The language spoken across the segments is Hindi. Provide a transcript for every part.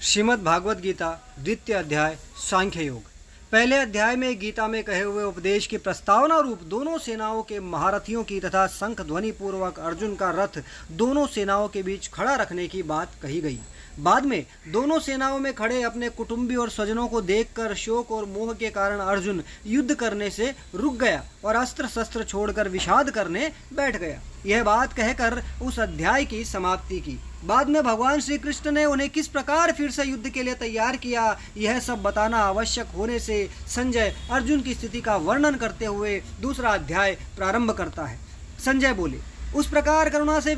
श्रीमद् भागवत गीता द्वितीय अध्याय सांख्य योग। पहले अध्याय में गीता में कहे हुए उपदेश की प्रस्तावना रूप दोनों सेनाओं के महारथियों की तथा शंख ध्वनि पूर्वक अर्जुन का रथ दोनों सेनाओं के बीच खड़ा रखने की बात कही गई। बाद में दोनों सेनाओं में खड़े अपने कुटुंबी और स्वजनों को देखकर शोक और मोह के कारण अर्जुन युद्ध करने से रुक गया और अस्त्र शस्त्र छोड़कर विषाद करने बैठ गया। यह बात कहकर उस अध्याय की समाप्ति की। बाद में भगवान श्री कृष्ण ने उन्हें किस प्रकार फिर से युद्ध के लिए तैयार किया, यह सब बताना आवश्यक होने से संजय अर्जुन की स्थिति का वर्णन करते हुए दूसरा अध्याय प्रारंभ करता है। संजय बोले, उस प्रकार करुणा से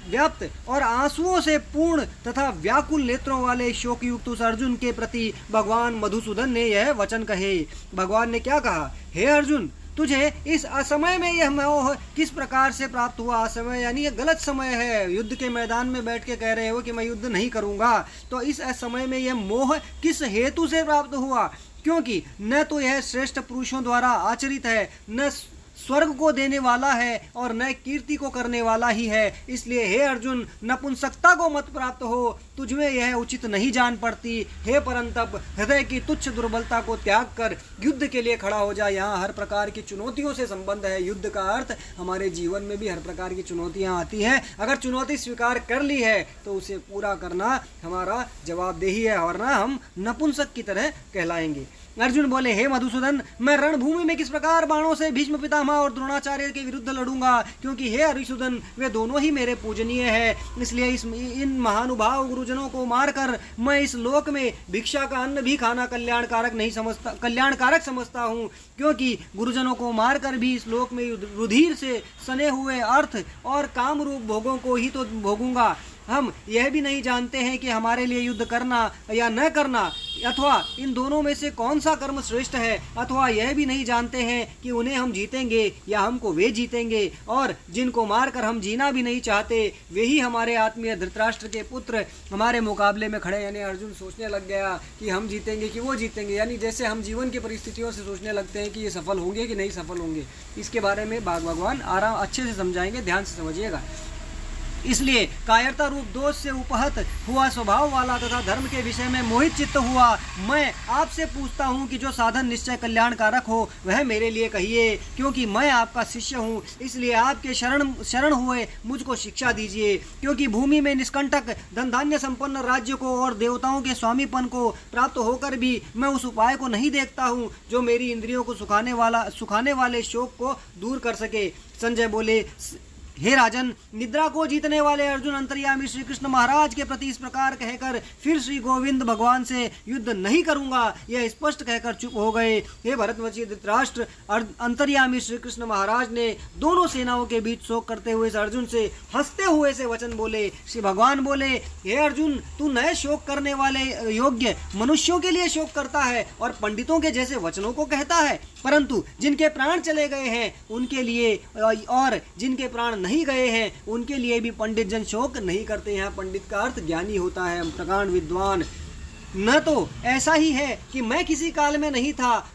व्याप्त और आंसुओं से पूर्ण तथा व्याकुल नेत्रों वाले शोकयुक्त उस अर्जुन के प्रति भगवान मधुसूदन ने यह वचन कहे। भगवान ने क्या कहा? हे अर्जुन, तुझे इस असमय में यह मोह किस प्रकार से प्राप्त हुआ? असमय यानी यह गलत समय है। युद्ध के मैदान में बैठ के कह रहे हो कि मैं युद्ध नहीं करूंगा, तो इस असमय में यह मोह किस हेतु से प्राप्त हुआ? क्योंकि न तो यह श्रेष्ठ पुरुषों द्वारा आचरित है, न स्वर्ग को देने वाला है और न कीर्ति को करने वाला ही है। इसलिए हे अर्जुन, नपुंसकता को मत प्राप्त हो, तुझमें यह उचित नहीं जान पड़ती। हे परंतप, हृदय की तुच्छ दुर्बलता को त्याग कर युद्ध के लिए खड़ा हो जा। यहाँ हर प्रकार की चुनौतियों से संबंध है। युद्ध का अर्थ हमारे जीवन में भी हर प्रकार की चुनौतियाँ आती हैं। अगर चुनौती स्वीकार कर ली है तो उसे पूरा करना हमारा जवाबदेही है, वरना हम नपुंसक की तरह कहलाएंगे। अर्जुन बोले, हे मधुसूदन, मैं रणभूमि में किस प्रकार बाणों से भीष्म पितामह और द्रोणाचार्य के विरुद्ध लड़ूंगा? क्योंकि हे हरिसूदन, वे दोनों ही मेरे पूजनीय हैं। इसलिए इन महानुभाव गुरुजनों को मारकर मैं इस लोक में भिक्षा का अन्न भी खाना कल्याणकारक समझता हूँ। क्योंकि गुरुजनों को मारकर भी इस लोक में रुधिर से सने हुए अर्थ और काम रूप भोगों को ही तो भोगूंगा। हम यह भी नहीं जानते हैं कि हमारे लिए युद्ध करना या न करना अथवा इन दोनों में से कौन सा कर्म श्रेष्ठ है, अथवा यह भी नहीं जानते हैं कि उन्हें हम जीतेंगे या हमको वे जीतेंगे। और जिनको मारकर हम जीना भी नहीं चाहते, वे ही हमारे आत्मीय धृतराष्ट्र के पुत्र हमारे मुकाबले में खड़े। यानी अर्जुन सोचने लग गया कि हम जीतेंगे कि वो जीतेंगे। यानी जैसे हम जीवन की परिस्थितियों से सोचने लगते हैं कि ये सफल होंगे कि नहीं सफल होंगे। इसके बारे में भगवान आराम अच्छे से समझाएंगे, ध्यान से समझिएगा। इसलिए कायरता रूप दोष से उपहत हुआ स्वभाव वाला तथा धर्म के विषय में मोहित चित्त हुआ मैं आपसे पूछता हूँ कि जो साधन निश्चय कल्याणकारक हो वह मेरे लिए कहिए। क्योंकि मैं आपका शिष्य हूँ, इसलिए आपके शरण हुए मुझको शिक्षा दीजिए। क्योंकि भूमि में निष्कंटक धन धान्य संपन्न राज्य को और देवताओं के स्वामीपन को प्राप्त होकर भी मैं उस उपाय को नहीं देखता हूँ जो मेरी इंद्रियों को सुखाने वाले शोक को दूर कर सके। संजय बोले, हे राजन, निद्रा को जीतने वाले अर्जुन अंतर्यामी श्री कृष्ण महाराज के प्रति इस प्रकार कहकर फिर श्री गोविंद भगवान से युद्ध नहीं करूंगा यह स्पष्ट कहकर चुप हो गए। हे भरतवंशी धृतराष्ट्र, अंतर्यामी श्री कृष्ण महाराज ने दोनों सेनाओं के बीच शोक करते हुए अर्जुन से हंसते हुए से वचन बोले। श्री भगवान बोले, हे अर्जुन, तू नए शोक करने वाले योग्य मनुष्यों के लिए शोक करता है और पंडितों के जैसे वचनों को कहता है, परंतु जिनके प्राण चले गए हैं उनके लिए और जिनके प्राण नहीं गए हैं उनके लिए भी पंडित जन शोक नहीं करते। यहाँ पंडित का अर्थ ज्ञानी होता है, प्रकांड विद्वान। न तो ऐसा ही है कि मैं किसी काल में नहीं था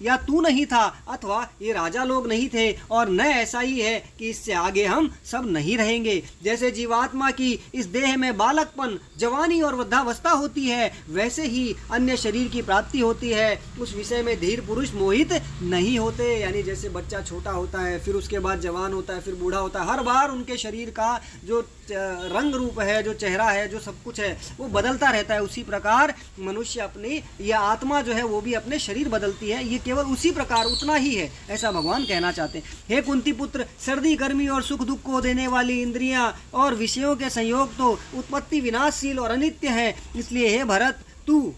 या तू नहीं था अथवा ये राजा लोग नहीं थे, और न ऐसा ही है कि इससे आगे हम सब नहीं रहेंगे। जैसे जीवात्मा की इस देह में बालकपन, जवानी और वृद्धावस्था होती है, वैसे ही अन्य शरीर की प्राप्ति होती है। उस विषय में धीर पुरुष मोहित नहीं होते। यानी जैसे बच्चा छोटा होता है, फिर उसके बाद जवान होता है, फिर बूढ़ा होता है, हर बार उनके शरीर का जो रंग रूप है, जो चेहरा है, जो सब कुछ है वो बदलता रहता है। उसी प्रकार मनुष्य अपनी या आत्मा जो है वो भी अपने शरीर बदलती है। ये केवल उसी प्रकार उतना ही है, ऐसा भगवान कहना चाहते हैं। हे कुंती पुत्र, सर्दी गर्मी और सुख दुख को देने वाली इंद्रियां और विषयों के संयोग तो उत्पत्ति विनाशशील और अनित्य है। इसलिए हे भरत, तू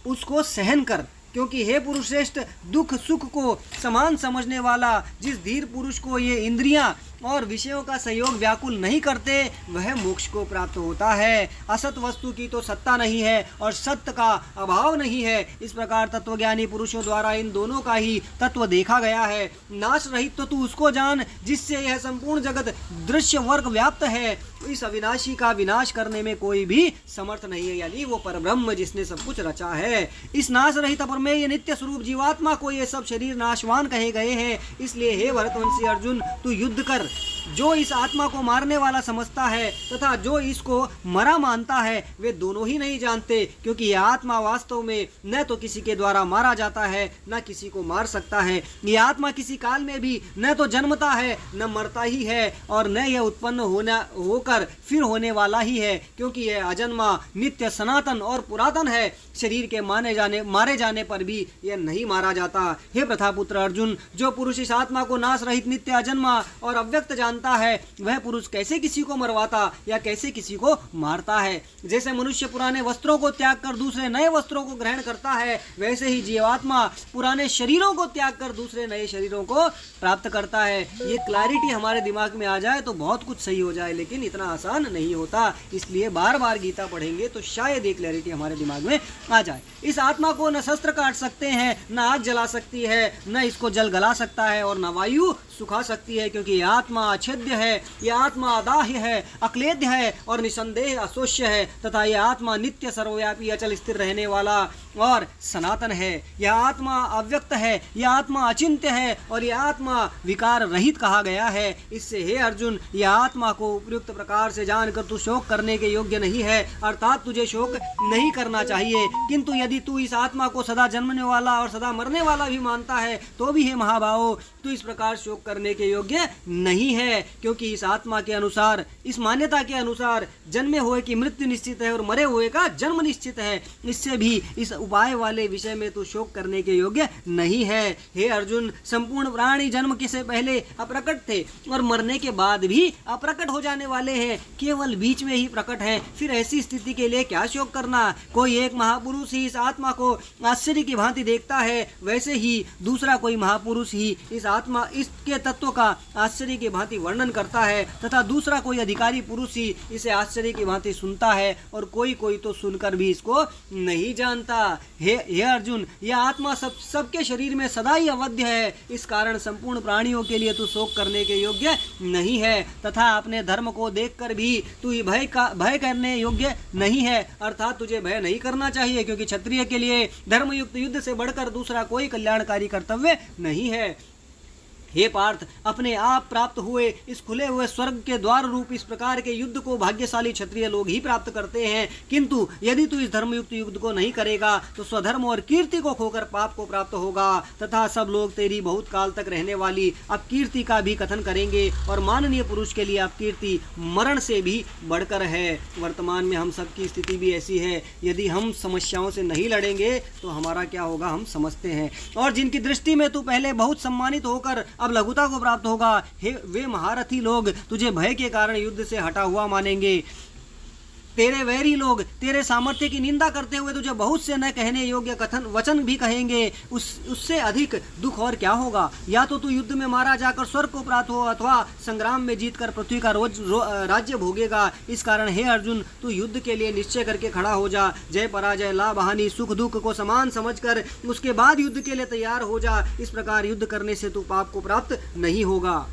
उसको सहन कर। क्योंकि हे पुरुष श्रेष्ठ, दुख सुख को समान समझने वाला जिस धीर पुरुष को ये इंद्रियां और विषयों का संयोग व्याकुल नहीं करते वह मोक्ष को प्राप्त होता है। असत वस्तु की तो सत्ता नहीं है और सत्य का अभाव नहीं है। इस प्रकार तत्वज्ञानी पुरुषों द्वारा इन दोनों का ही तत्व देखा गया है। नाश रहित तो तू उसको जान जिससे यह संपूर्ण जगत दृश्य वर्ग व्याप्त है। इस अविनाशी का विनाश करने में कोई भी समर्थ नहीं है, यानी वो परब्रह्म जिसने सब कुछ रचा है। इस नाश रहित अपरमेय नित्य स्वरूप जीवात्मा को ये सब शरीर नाशवान कहे गए हैं। इसलिए हे भरतवंशी अर्जुन, तू युद्ध कर। जो इस आत्मा को मारने वाला समझता है तथा जो इसको मरा मानता है वे दोनों ही नहीं जानते, क्योंकि यह आत्मा वास्तव में न तो किसी के द्वारा मारा जाता है न किसी को मार सकता है। यह आत्मा किसी काल में भी न तो जन्मता है न मरता ही है और न यह उत्पन्न होकर फिर होने वाला ही है, क्योंकि यह अजन्मा, नित्य, सनातन और पुरातन है। शरीर के मारे जाने पर भी यह नहीं मारा जाता। हे प्रथापुत्र अर्जुन, जो पुरुष इस आत्मा को नाश रहित, नित्य, अजन्मा और अव्यक्त जानता है, वह पुरुष कैसे किसी को मरवाता या कैसे किसी को मारता है। जैसे मनुष्य पुराने वस्त्रों को त्याग कर दूसरे नए वस्त्रों को ग्रहण करता है, वैसे ही जीवात्मा पुराने शरीरों को त्याग कर दूसरे नए शरीरों को प्राप्त करता है। ये क्लैरिटी हमारे दिमाग में आ जाए तो बहुत कुछ सही हो जाए, लेकिन इतना आसान नहीं होता। इसलिए बार बार गीता पढ़ेंगे तो शायद ये क्लैरिटी हमारे दिमाग में आ जाए। इस आत्मा को न शस्त्र काट सकते हैं, न आग जला सकती है, न इसको जल गला सकता है और न वायु सुखा सकती है, क्योंकि यह आत्मा अछेद्य है, यह आत्मा अदाह्य है, अक्लेद्य है और निसंदेह अशोष्य है, तथा यह आत्मा नित्य, सर्वव्यापी, अचल, स्थिर रहने वाला और सनातन है। यह आत्मा अव्यक्त है, यह आत्मा अचिंत्य है और यह आत्मा विकार रहित कहा गया है। इससे हे अर्जुन, यह आत्मा को उपयुक्त प्रकार से जानकर तू शोक करने के योग्य नहीं है, अर्थात तुझे शोक नहीं करना चाहिए। किंतु यदि तू इस आत्मा को सदा जन्मने वाला और सदा मरने वाला भी मानता है तो भी हे महाबाहो, तू इस प्रकार शोक करने के योग्य नहीं है, क्योंकि इस आत्मा के अनुसार, इस मान्यता के अनुसार जन्मे हुए की मृत्यु निश्चित है और मरे हुए का जन्म निश्चित है। इससे भी इस उपाय वाले विषय में तू शोक करने के योग्य नहीं है। हे अर्जुन, संपूर्ण प्राणी जन्म के से पहले अप्रकट थे और मरने के बाद भी अप्रकट हो जाने वाले हैं, केवल बीच में ही प्रकट है। फिर ऐसी स्थिति के लिए क्या शोक करना। कोई एक महापुरुष ही इस आत्मा को आश्चर्य की भांति देखता है, वैसे ही दूसरा कोई महापुरुष ही इस आत्मा, इसके तत्व का आश्चर्य की भांति वर्णन करता है, तथा दूसरा कोई अधिकारी पुरुष ही इसे आश्चर्य की भांति सुनता है और कोई तो सुनकर भी इसको नहीं जानता। हे अर्जुन, यह आत्मा सबके शरीर में सदा ही अवध्य है। इस कारण संपूर्ण प्राणियों के लिए तू शोक करने के योग्य नहीं है, तथा अपने धर्म को देखकर भी तू भय करने योग्य नहीं है, अर्थात तुझे भय नहीं करना चाहिए, क्योंकि क्षत्रिय के लिए धर्मयुक्त युद्ध से बढ़कर दूसरा कोई कल्याणकारी कर्तव्य नहीं है। हे पार्थ, अपने आप प्राप्त हुए इस खुले हुए स्वर्ग के द्वार रूप इस प्रकार के युद्ध को भाग्यशाली क्षत्रिय लोग ही प्राप्त करते हैं। किंतु यदि तू इस धर्मयुक्त युद्ध को नहीं करेगा तो स्वधर्म और कीर्ति को खोकर पाप को प्राप्त होगा, तथा सब लोग तेरी बहुत काल तक रहने वाली अपकीर्ति का भी कथन करेंगे और माननीय पुरुष के लिए अपकीर्ति मरण से भी बढ़कर है। वर्तमान में हम सबकी स्थिति भी ऐसी है, यदि हम समस्याओं से नहीं लड़ेंगे तो हमारा क्या होगा हम समझते हैं। और जिनकी दृष्टि में तू पहले बहुत सम्मानित होकर अब लघुता को प्राप्त होगा, वे महारथी लोग तुझे भय के कारण युद्ध से हटा हुआ मानेंगे। तेरे वैरी लोग तेरे सामर्थ्य की निंदा करते हुए तुझे बहुत से न कहने योग्य वचन भी कहेंगे। उससे अधिक दुख और क्या होगा। या तो तू युद्ध में मारा जाकर स्वर्ग को प्राप्त हो अथवा संग्राम में जीतकर पृथ्वी का राज्य भोगेगा। इस कारण हे अर्जुन, तू युद्ध के लिए निश्चय करके खड़ा हो जा। जय पराजय, लाभ हानि, सुख दुख को समान समझकर उसके बाद युद्ध के लिए तैयार हो जा। इस प्रकार युद्ध करने से तू पाप को प्राप्त नहीं होगा।